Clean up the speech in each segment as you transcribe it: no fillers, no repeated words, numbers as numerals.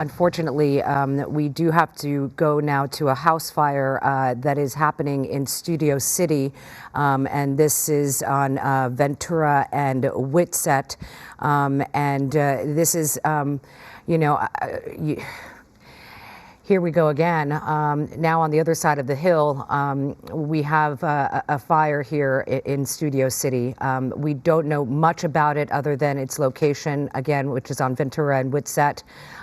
Unfortunately, we do have to go now to a house fire that is happening in Studio City, and this is on Ventura and Whitsett, and this is, you know, here we go again. Now on the other side of the hill, we have a fire here in Studio City. We don't know much about it other than its location, again, which is on Ventura and Whitsett.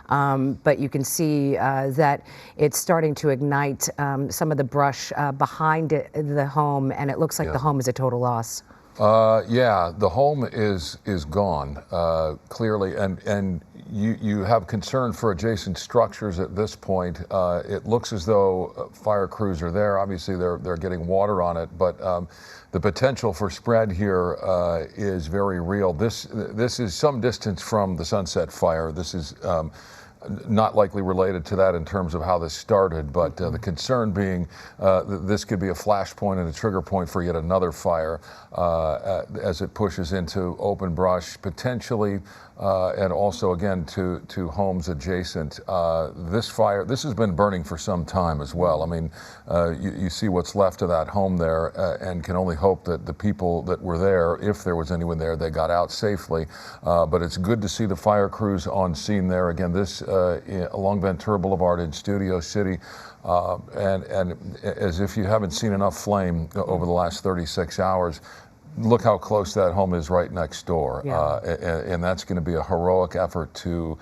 But you can see that it's starting to ignite some of the brush behind the home, and it looks like the home is a total loss. Yeah, the home is gone, clearly, and you have concern for adjacent structures at this point. It looks as though fire crews are there. Obviously, they're getting water on it, but the potential for spread here is very real. This is some distance from the Sunset Fire. This is not likely related to that in terms of how this started, but the concern being this could be a flashpoint and a trigger point for yet another fire as it pushes into open brush, potentially, and also again to homes adjacent. This has been burning for some time as well. I mean, you see what's left of that home there, and can only hope that the people that were there, if there was anyone there, they got out safely. But it's good to see the fire crews on scene there. Again, this along Ventura Boulevard in Studio City, and as if you haven't seen enough flame over the last 36 hours, look how close that home is right next door. Yeah. And that's going to be a heroic effort to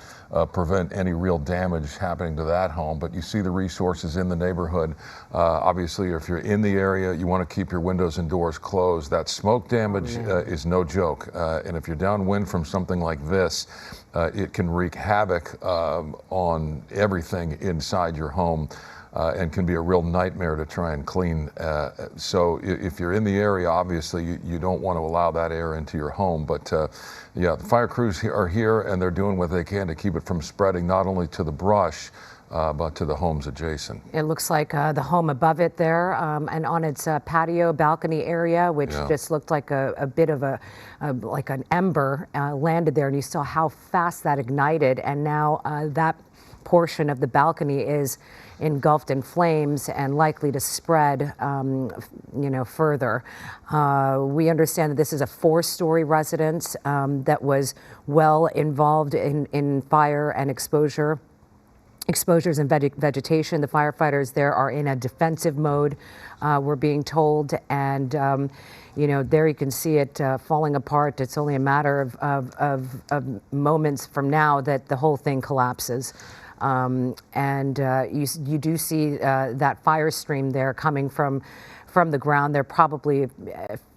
prevent any real damage happening to that home. But you see the resources in the neighborhood. Obviously, if you're in the area, you want to keep your windows and doors closed. That smoke damage is no joke. And if you're downwind from something like this, it can wreak havoc on everything inside your home. And can be a real nightmare to try and clean. So if you're in the area, obviously you don't want to allow that air into your home. But yeah, the fire crews are here, and they're doing what they can to keep it from spreading not only to the brush, but to the homes adjacent. It looks like the home above it there, and on its patio balcony area, which just looked like a bit of like an ember landed there, and you saw how fast that ignited, and now that portion of the balcony is engulfed in flames and likely to spread, further. We understand that this is a 4-story residence that was well involved in fire and exposures and vegetation. The firefighters there are in a defensive mode, we're being told, and there you can see it falling apart. It's only a matter of moments from now that the whole thing collapses. You do see that fire stream there coming from the ground. They're probably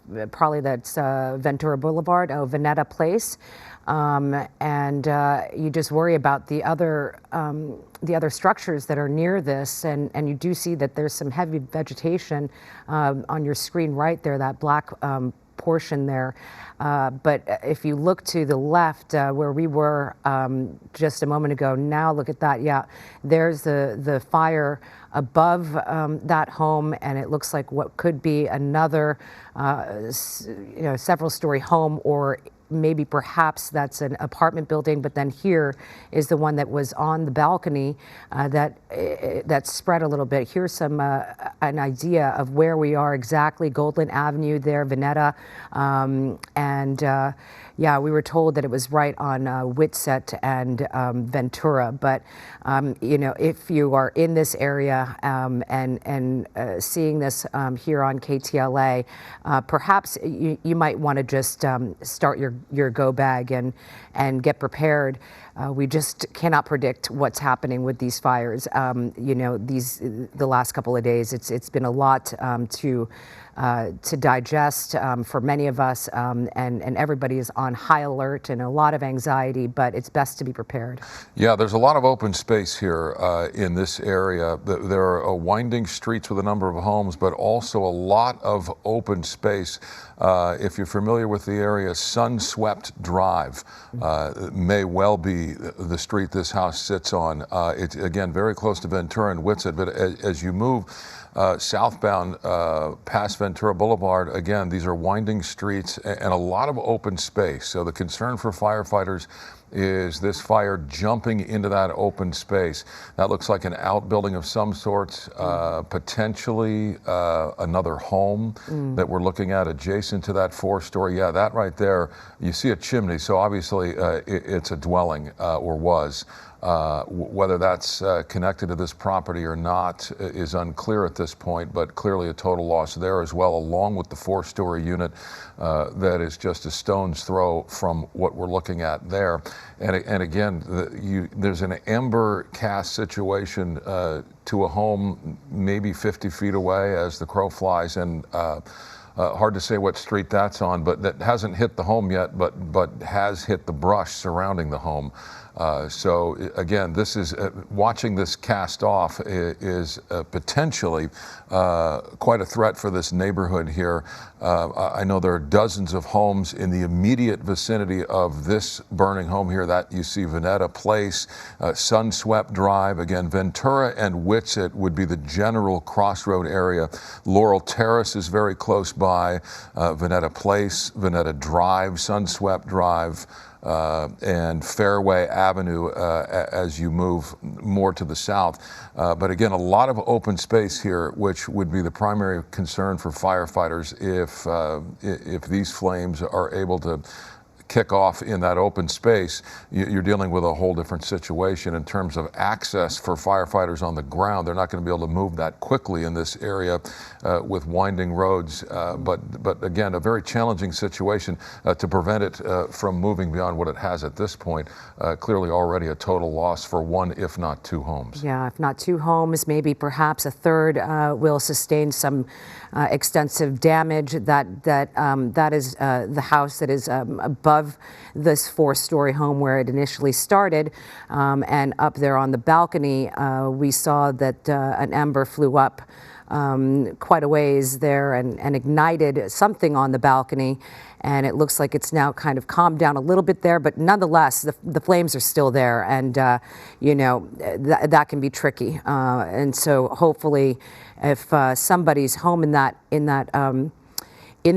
that's Ventura Boulevard, Veneta Place, and you just worry about the other structures that are near this, and you do see that there's some heavy vegetation on your screen right there, that black portion there. But if you look to the left where we were just a moment ago, now look at that. Yeah, there's the fire above that home, and it looks like what could be another several-story home, or maybe perhaps that's an apartment building, but then here is the one that was on the balcony that spread a little bit. Here's some an idea of where we are exactly. Goldland Avenue there, Veneta, yeah, we were told that it was right on Whitsett and Ventura. But if you are in this area and seeing this here on KTLA, perhaps you might want to just start your go bag and get prepared. We just cannot predict what's happening with these fires. The last couple of days, it's been a lot to digest for many of us, and everybody is on high alert and a lot of anxiety, but it's best to be prepared. Yeah, there's a lot of open space here in this area. There are winding streets with a number of homes, but also a lot of open space. If you're familiar with the area, Sunswept Drive may well be the street this house sits on. It's, again, very close to Ventura and Whitsett, but as you move southbound past Ventura Boulevard, again, these are winding streets and a lot of open space. So the concern for firefighters is this fire jumping into that open space. That looks like an outbuilding of some sorts, potentially another home that we're looking at adjacent to that 4-story. Yeah, that right there, you see a chimney, so obviously it's a dwelling, or was. Whether that's connected to this property or not is unclear at this point, but clearly a total loss there as well, along with the 4-story unit that is just a stone's throw from what we're looking at there. And again, there's an ember cast situation to a home maybe 50 feet away as the crow flies, and hard to say what street that's on, but that hasn't hit the home yet, but has hit the brush surrounding the home. So again, this is watching this cast off is potentially quite a threat for this neighborhood here. I know there are dozens of homes in the immediate vicinity of this burning home here. That you see Veneta Place, Sunswept Drive. Again, Ventura and Whitsett would be the general crossroad area. Laurel Terrace is very close by. Veneta Place, Veneta Drive, Sunswept Drive. And Fairway Avenue as you move more to the south. But again, a lot of open space here, which would be the primary concern for firefighters if these flames are able to kick off in that open space. You're dealing with a whole different situation in terms of access for firefighters on the ground. They're not going to be able to move that quickly in this area with winding roads. But again, a very challenging situation to prevent it from moving beyond what it has at this point. Clearly already a total loss for one, if not two homes. Yeah, if not two homes, maybe perhaps a third will sustain some extensive damage. That is the house that is above this 4-story home where it initially started, and up there on the balcony, we saw that an ember flew up quite a ways there and ignited something on the balcony. And it looks like it's now kind of calmed down a little bit there, but nonetheless, the flames are still there, and you know that can be tricky. And so hopefully, if somebody's home in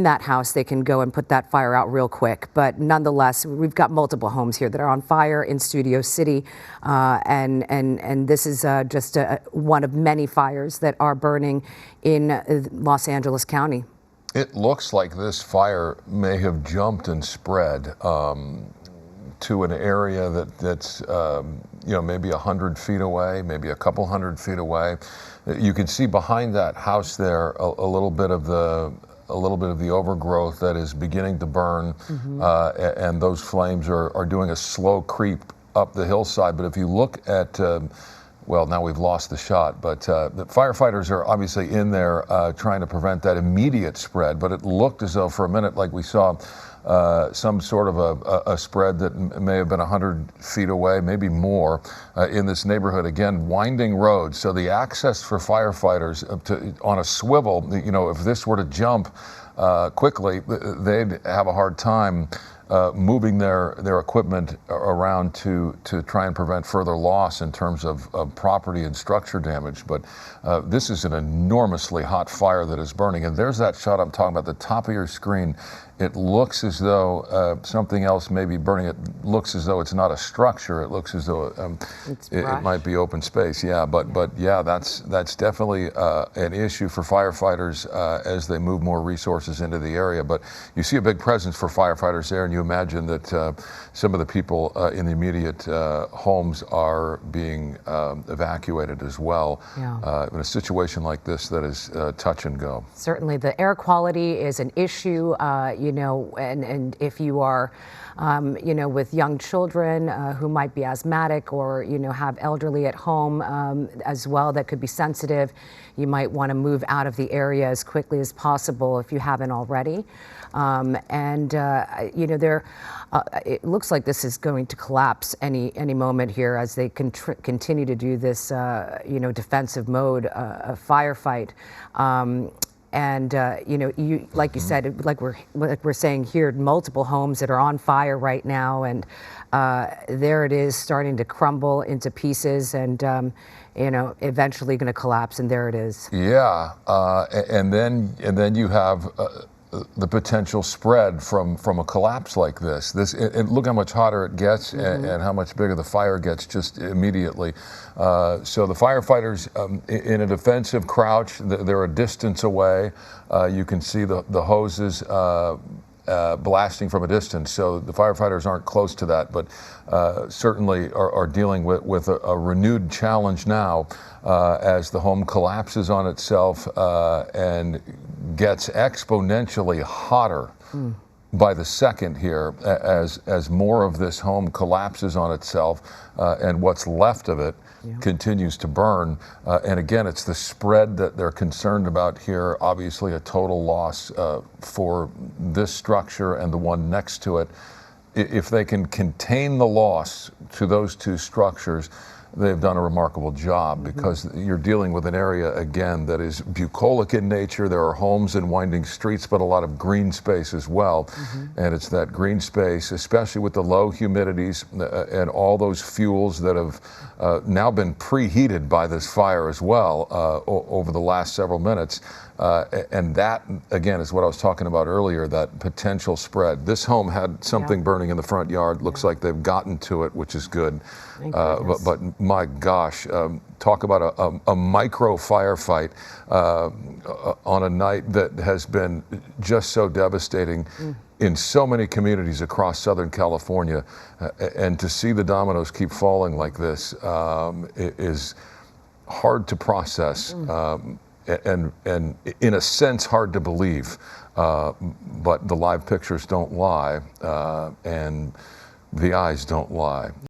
that house, they can go and put that fire out real quick. But nonetheless, we've got multiple homes here that are on fire in Studio City, and this is just one of many fires that are burning in Los Angeles County. It looks like this fire may have jumped and spread to an area that's you know, maybe 100 feet away, maybe a couple hundred feet away. You can see behind that house there a little bit of the overgrowth that is beginning to burn, and those flames are doing a slow creep up the hillside. But if you look at, well, now we've lost the shot, but the firefighters are obviously in there trying to prevent that immediate spread. But it looked as though for a minute like we saw some sort of a spread that may have been 100 feet away, maybe more, in this neighborhood. Again, winding roads, so the access for firefighters on a swivel, you know, if this were to jump quickly, they'd have a hard time moving their equipment around to try and prevent further loss in terms of property and structure damage. But this is an enormously hot fire that is burning. And there's that shot I'm talking about, the top of your screen. It looks as though something else may be burning. It looks as though it's not a structure. It looks as though it might be open space. Yeah, but yeah, that's definitely an issue for firefighters as they move more resources into the area. But you see a big presence for firefighters there, and you imagine that some of the people in the immediate homes are being evacuated as well. Yeah. In a situation like this that is touch and go. Certainly, the air quality is an issue. You know, and if you are, you know, with young children who might be asthmatic, or, you know, have elderly at home as well that could be sensitive, you might want to move out of the area as quickly as possible if you haven't already. You know, it looks like this is going to collapse any moment here as they continue to do this, you know, defensive mode firefight. You know, like you said, like we're saying here, multiple homes that are on fire right now, and there it is starting to crumble into pieces, and you know, eventually going to collapse, and there it is. Yeah, and then you have the potential spread from a collapse like this. Look how much hotter it gets, and how much bigger the fire gets just immediately. So the firefighters in a defensive crouch, they're a distance away. You can see the hoses blasting from a distance, so the firefighters aren't close to that, but certainly are dealing with a renewed challenge now as the home collapses on itself and gets exponentially hotter by the second here as more of this home collapses on itself and what's left of it continues to burn. And again, it's the spread that they're concerned about here. Obviously a total loss for this structure and the one next to it. If they can contain the loss to those two structures, they've done a remarkable job, because you're dealing with an area, again, that is bucolic in nature. There are homes and winding streets, but a lot of green space as well. And it's that green space, especially with the low humidities and all those fuels that have now been preheated by this fire as well over the last several minutes. And that, again, is what I was talking about earlier, that potential spread. This home had something burning in the front yard. Looks like they've gotten to it, which is good. But my gosh, talk about a micro firefight on a night that has been just so devastating in so many communities across Southern California. And to see the dominoes keep falling like this is hard to process. And in a sense, hard to believe, but the live pictures don't lie, and the eyes don't lie.